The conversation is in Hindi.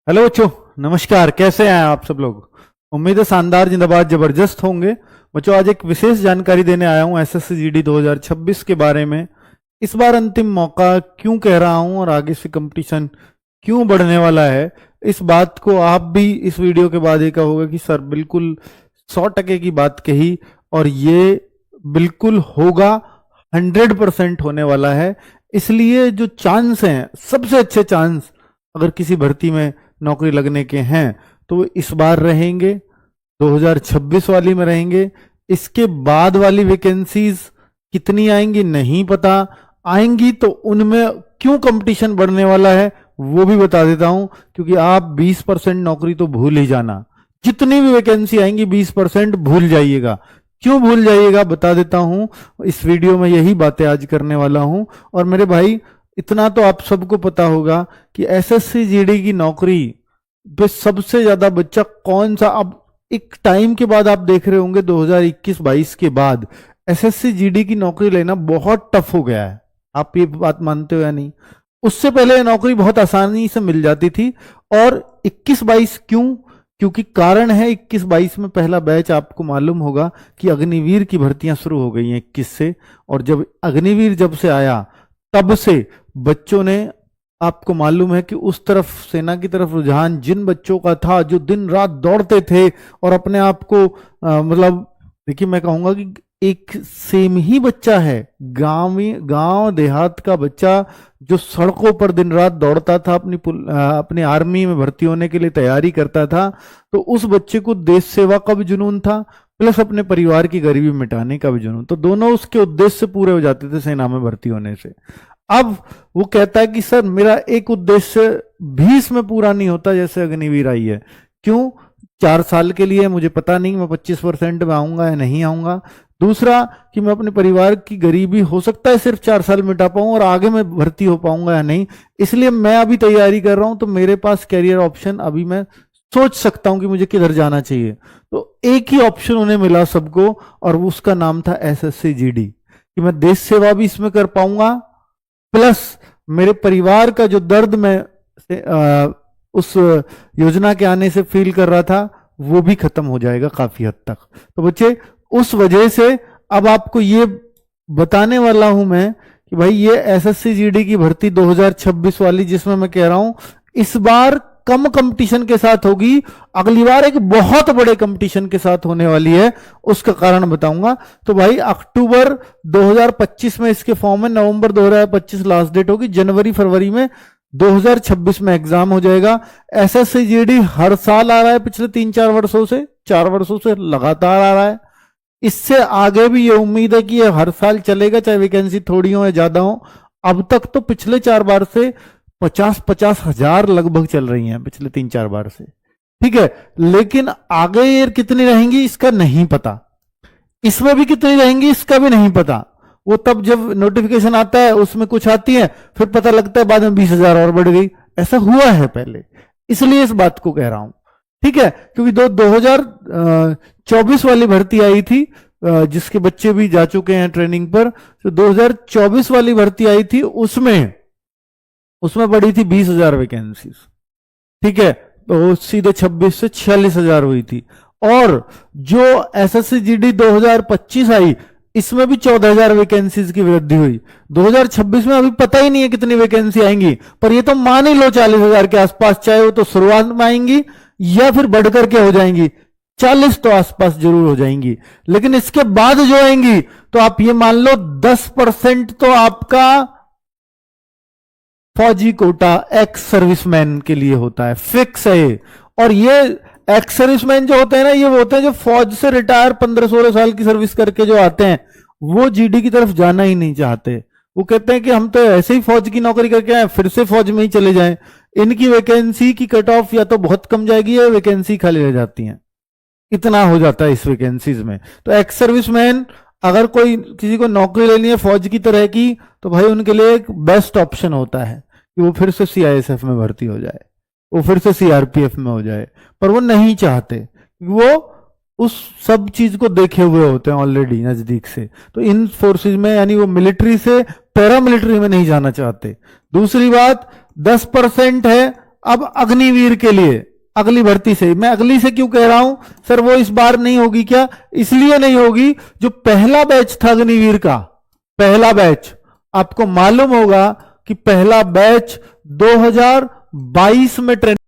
हेलो बच्चों, नमस्कार। कैसे हैं आप सब लोग? उम्मीद है शानदार, जिंदाबाद, जबरदस्त होंगे। बच्चों, आज एक विशेष जानकारी देने आया हूं एसएससी जीडी 2026 के बारे में। इस बार अंतिम मौका क्यों कह रहा हूं और आगे से कंपटीशन क्यों बढ़ने वाला है, इस बात को आप भी इस वीडियो के बाद ये कहोगे कि सर बिल्कुल 100% की बात कही, और ये बिल्कुल होगा, 100% होने वाला है। इसलिए जो चांस हैं, सबसे अच्छे चांस अगर किसी भर्ती में नौकरी लगने के हैं तो वो इस बार रहेंगे, 2026 वाली में रहेंगे। इसके बाद वाली वैकेंसीज कितनी आएंगी नहीं पता, आएंगी तो उनमें क्यों कंपटीशन बढ़ने वाला है वो भी बता देता हूं। क्योंकि आप 20% नौकरी तो भूल ही जाना, जितनी भी वैकेंसी आएंगी 20% भूल जाइएगा। क्यों भूल जाइएगा बता देता हूं, इस वीडियो में यही बातें आज करने वाला हूं। और मेरे भाई, इतना तो आप सबको पता होगा कि एसएससी जीडी की नौकरी पे सबसे ज्यादा बच्चा कौन सा, अब एक टाइम के बाद आप देख रहे होंगे 2021-22 के बाद एसएससी जीडी की नौकरी लेना बहुत टफ हो गया है। आप ये बात मानते हो या नहीं? उससे पहले नौकरी बहुत आसानी से मिल जाती थी। और 21-22 क्यों? क्योंकि कारण है 21-22 में पहला बैच, आपको मालूम होगा कि अग्निवीर की भर्तियां शुरू हो गई हैं 21 से। और जब अग्निवीर जब से आया तब से बच्चों ने, आपको मालूम है कि उस तरफ सेना की तरफ रुझान जिन बच्चों का था जो दिन रात दौड़ते थे और अपने आप को मतलब देखिए, मैं कहूंगा कि एक सेम ही बच्चा है, गांव देहात का बच्चा जो सड़कों पर दिन रात दौड़ता था, अपनी आर्मी में भर्ती होने के लिए तैयारी करता था। तो उस बच्चे को देश सेवा का भी जुनून था, प्लस अपने परिवार की गरीबी मिटाने का भी जुनून। तो दोनों उसके उद्देश्य पूरे हो जाते थे सेना में भर्ती होने से। अब वो कहता है कि सर मेरा एक उद्देश्य भी इसमें पूरा नहीं होता, जैसे अग्निवीर आई है। क्यों? 4 साल के लिए, मुझे पता नहीं मैं 25% में आऊंगा या नहीं आऊंगा। दूसरा कि मैं अपने परिवार की गरीबी हो सकता है सिर्फ 4 साल मिटा पाऊं और आगे मैं भर्ती हो पाऊंगा या नहीं, इसलिए मैं अभी तैयारी कर रहा हूं। तो मेरे पास कैरियर ऑप्शन, अभी मैं सोच सकता हूं कि मुझे किधर जाना चाहिए। तो एक ही ऑप्शन उन्हें मिला सबको, और उसका नाम था एसएससी जीडी, कि मैं देश सेवा भी इसमें कर पाऊंगा, प्लस मेरे परिवार का जो दर्द मैं उस योजना के आने से फील कर रहा था वो भी खत्म हो जाएगा काफी हद तक। तो बच्चे, उस वजह से अब आपको ये बताने वाला हूं मैं कि भाई ये एसएससी जीडी की भर्ती 2026 वाली, जिसमें मैं कह रहा हूं इस बार कम कंपटीशन के साथ होगी, अगली बार एक बहुत बड़े कंपटीशन के साथ होने वाली है। उसका कारण बताऊंगा। तो भाई, अक्टूबर 2025 में इसके फॉर्म है, नवंबर 2025 लास्ट डेट होगी, जनवरी फरवरी में 2026 में एग्जाम हो जाएगा। एसएससी जीडी हर साल आ रहा है, पिछले 3-4 वर्षों से, 4 वर्षों से लगातार आ रहा है। इससे आगे भी ये उम्मीद है कि ये हर साल चलेगा, चाहे वैकेंसी थोड़ी हो या ज्यादा हो। अब तक तो पिछले 4 बार से 50-50 हजार लगभग चल रही हैं, पिछले 3-4 बार से। ठीक है, लेकिन आगे ये कितनी रहेंगी इसका नहीं पता, इसमें भी कितनी रहेंगी इसका भी नहीं पता। वो तब जब नोटिफिकेशन आता है उसमें कुछ आती है, फिर पता लगता है बाद में 20,000 और बढ़ गई। ऐसा हुआ है पहले, इसलिए इस बात को कह रहा हूं। ठीक है, क्योंकि 2024 वाली भर्ती आई थी, जिसके बच्चे भी जा चुके हैं ट्रेनिंग पर। तो 2024 वाली भर्ती आई थी, उसमें बढ़ी थी 20,000 वैकेंसीज। ठीक है, तो सीधे 26 से 46,000 हुई थी। और जो एसएससी जीडी 2025 आई, इसमें भी 14,000 वैकेंसीज की वृद्धि हुई। 2026 में अभी पता ही नहीं है कितनी वैकेंसी आएंगी, पर ये तो मान ही लो 40,000 के आसपास, चाहे वो तो शुरुआत में आएंगी या फिर बढ़कर के हो जाएंगी। 40 तो आसपास जरूर हो जाएंगी। लेकिन इसके बाद जो आएंगी तो आप ये मान लो 10% तो आपका फौजी कोटा एक्स सर्विसमैन के लिए होता है, फिक्स है ये। और ये एक्स सर्विसमैन जो होते हैं ना, ये वो होते हैं जो फौज से रिटायर 15-16 साल की सर्विस करके जो आते हैं, वो जीडी की तरफ जाना ही नहीं चाहते। वो कहते हैं कि हम तो ऐसे ही फौज की नौकरी करके आए, फिर से फौज में ही चले जाएं। इनकी वैकेंसी की कट ऑफ या तो बहुत कम जाएगी या वैकेंसी खाली रह जाती है, इतना हो जाता है इस वैकेंसीज में। तो एक्स सर्विसमैन, अगर कोई किसी को नौकरी लेनी है फौज की तरह की, तो भाई उनके लिए एक बेस्ट ऑप्शन होता है कि वो फिर से सीआईएसएफ में भर्ती हो जाए, वो फिर से सीआरपीएफ में हो जाए। पर वो नहीं चाहते, वो उस सब चीज को देखे हुए होते हैं ऑलरेडी नजदीक से। तो इन फोर्सेज में, यानी वो मिलिट्री से पैरामिलिट्री में नहीं जाना चाहते। दूसरी बात, 10% है अब अग्निवीर के लिए अगली भर्ती से, मैं अगली से क्यों कह रहा हूं सर, वो इस बार नहीं होगी क्या? इसलिए नहीं होगी, जो पहला बैच था अग्निवीर का, पहला बैच, आपको मालूम होगा कि पहला बैच 2022 में ट्रेनिंग